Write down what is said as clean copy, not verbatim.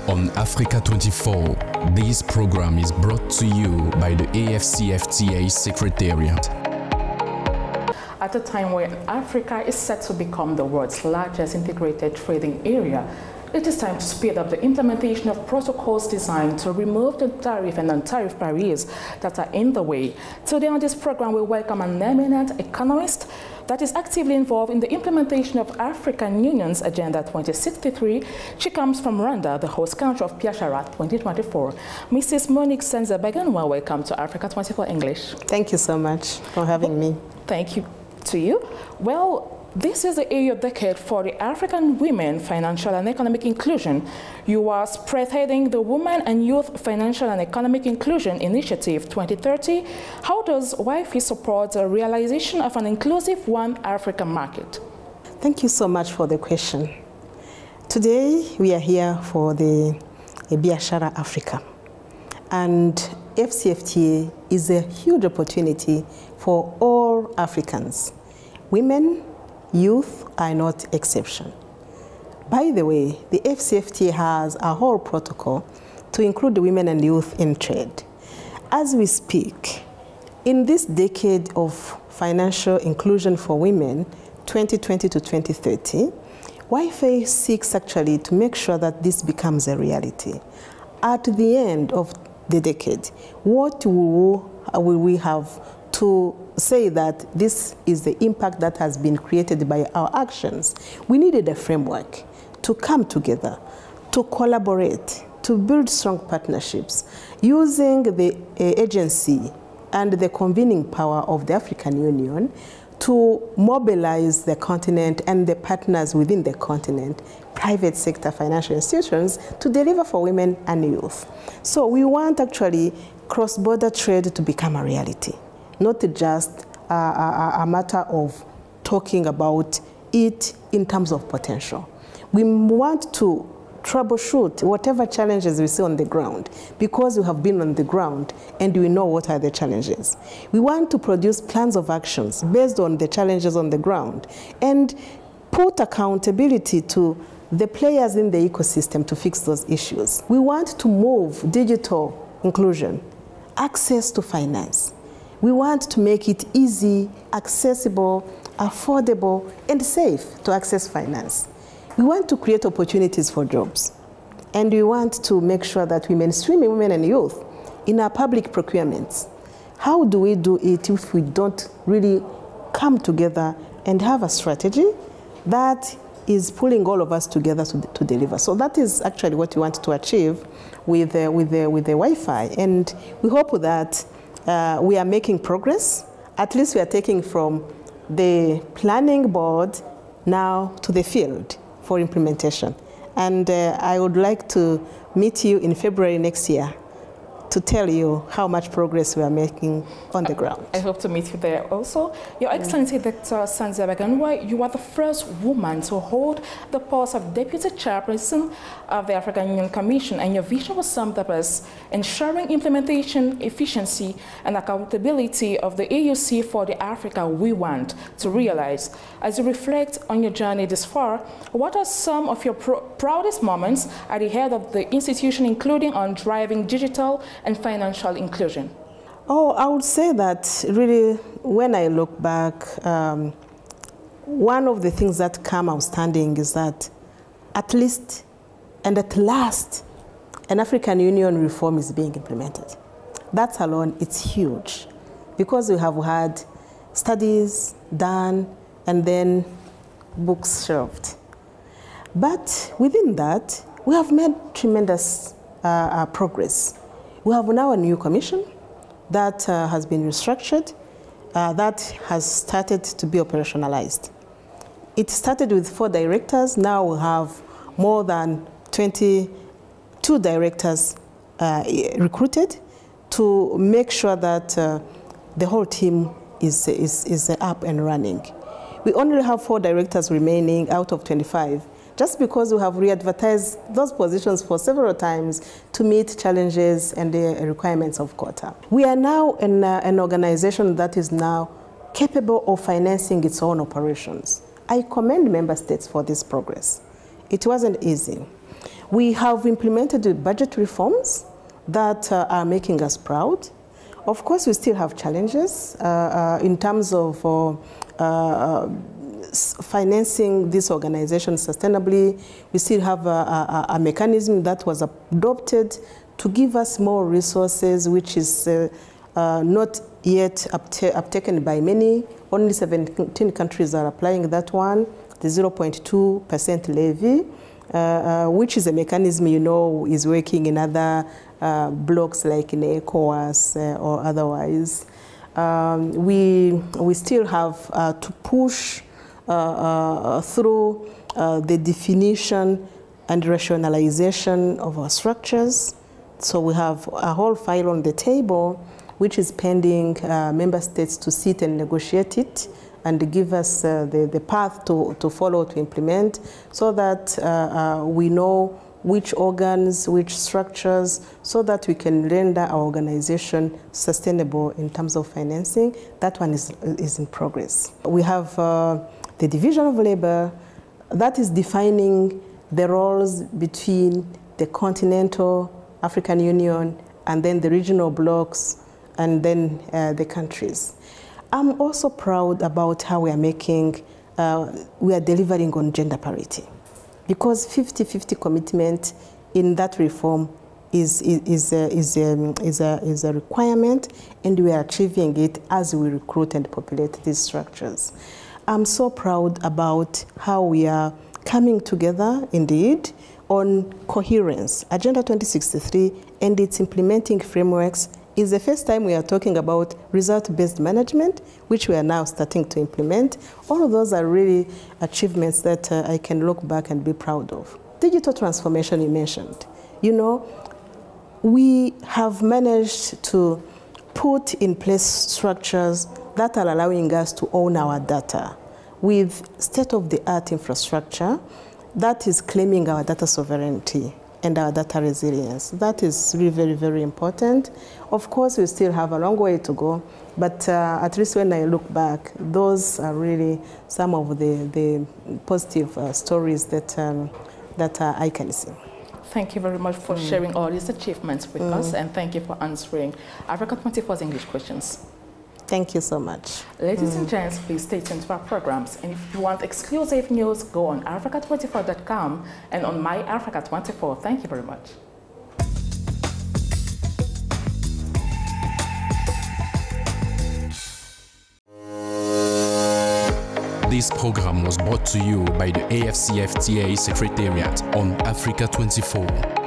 On Africa 24, this program is brought to you by the AFCFTA Secretariat. At a time when Africa is set to become the world's largest integrated trading area, it is time to speed up the implementation of protocols designed to remove the tariff and non-tariff barriers that are in the way. Today on this program, we welcome an eminent economist that is actively involved in the implementation of African Union's Agenda 2063. She comes from Rwanda, the host country of Biashara 2024. Mrs. Monique Nsanzabaganwa, welcome to Africa 24 English. Thank you so much for having me. Thank you to you. Well, this is the AU decade for the African women financial and economic inclusion. You are spearheading the Women and Youth Financial and Economic Inclusion Initiative 2030. How does WIFI support the realization of an inclusive One Africa market? Thank you so much for the question. Today we are here for the Biashara Africa. And FCFTA is a huge opportunity for all Africans. Women, youth are not exception. By the way, the FCFTA has a whole protocol to include the women and youth in trade. As we speak, in this decade of financial inclusion for women, 2020 to 2030, WIFI seeks actually to make sure that this becomes a reality. At the end of the decade, what will we have to say that this is the impact that has been created by our actions? We needed a framework to come together, to collaborate, to build strong partnerships, using the agency and the convening power of the African Union to mobilize the continent and the partners within the continent, private sector financial institutions, to deliver for women and youth. So we want actually cross-border trade to become a reality, not just a matter of talking about it in terms of potential. We want to troubleshoot whatever challenges we see on the ground, because we have been on the ground and we know what are the challenges. We want to produce plans of actions based on the challenges on the ground and put accountability to the players in the ecosystem to fix those issues. We want to move digital inclusion, access to finance. We want to make it easy, accessible, affordable, and safe to access finance. We want to create opportunities for jobs. And we want to make sure that we mainstream women and youth in our public procurements. How do we do it if we don't really come together and have a strategy that is pulling all of us together to deliver? So that is actually what we want to achieve with the WIFI. And we hope that we are making progress. At least we are taking from the planning board now to the field for implementation. And I would like to meet you in February next year to tell you how much progress we are making on the ground. I hope to meet you there also. Your Excellency, Dr. Nsanzabaganwa, you are the first woman to hold the post of Deputy Chairperson of the African Union Commission, and your vision was summed up as ensuring implementation, efficiency, and accountability of the AUC for the Africa we want to realize. As you reflect on your journey this far, what are some of your proudest moments at the head of the institution, including on driving digital and financial inclusion? Oh, I would say that really, when I look back, one of the things that come outstanding is that at least and at last, an African Union reform is being implemented. That alone, it's huge, because we have had studies done and then books shelved. But within that, we have made tremendous progress. We have now a new commission that has been restructured, that has started to be operationalized. It started with 4 directors. Now we have more than 22 directors recruited to make sure that the whole team is up and running. We only have 4 directors remaining out of 25, just because we have re-advertised those positions for several times to meet challenges and the requirements of quota. We are now an organization that is now capable of financing its own operations. I commend member states for this progress. It wasn't easy. We have implemented the budget reforms that are making us proud. Of course, we still have challenges in terms of financing this organization sustainably. We still have a mechanism that was adopted to give us more resources, which is not yet uptaken by many. Only 17 countries are applying that one, the 0.2% levy, which is a mechanism, you know, is working in other blocks like in ECOWAS or otherwise. We still have to push through the definition and rationalization of our structures. So we have a whole file on the table which is pending member states to sit and negotiate it and give us the path to follow, to implement, so that we know which organs, which structures, so that we can render our organization sustainable in terms of financing. That one is in progress. We have the division of labor that is defining the roles between the continental African Union and then the regional blocks and then the countries. I'm also proud about how we are making, we are delivering on gender parity, because 50-50 commitment in that reform is a requirement, and we are achieving it as we recruit and populate these structures. I'm so proud about how we are coming together, indeed, on coherence. Agenda 2063 and its implementing frameworks is the first time we are talking about result-based management, which we are now starting to implement. All of those are really achievements that I can look back and be proud of. Digital transformation you mentioned. You know, we have managed to put in place structures that are allowing us to own our data with state-of-the-art infrastructure that is claiming our data sovereignty and our data resilience. That is really very, very important. Of course, we still have a long way to go, but at least when I look back, those are really some of the positive stories that I can see. Thank you very much for sharing all these achievements with us, and thank you for answering Africa 24's English questions. Thank you so much. Ladies and gents, please stay tuned to our programs. And if you want exclusive news, go on Africa24.com and on My Africa 24. Thank you very much. This program was brought to you by the AFCFTA Secretariat on Africa 24.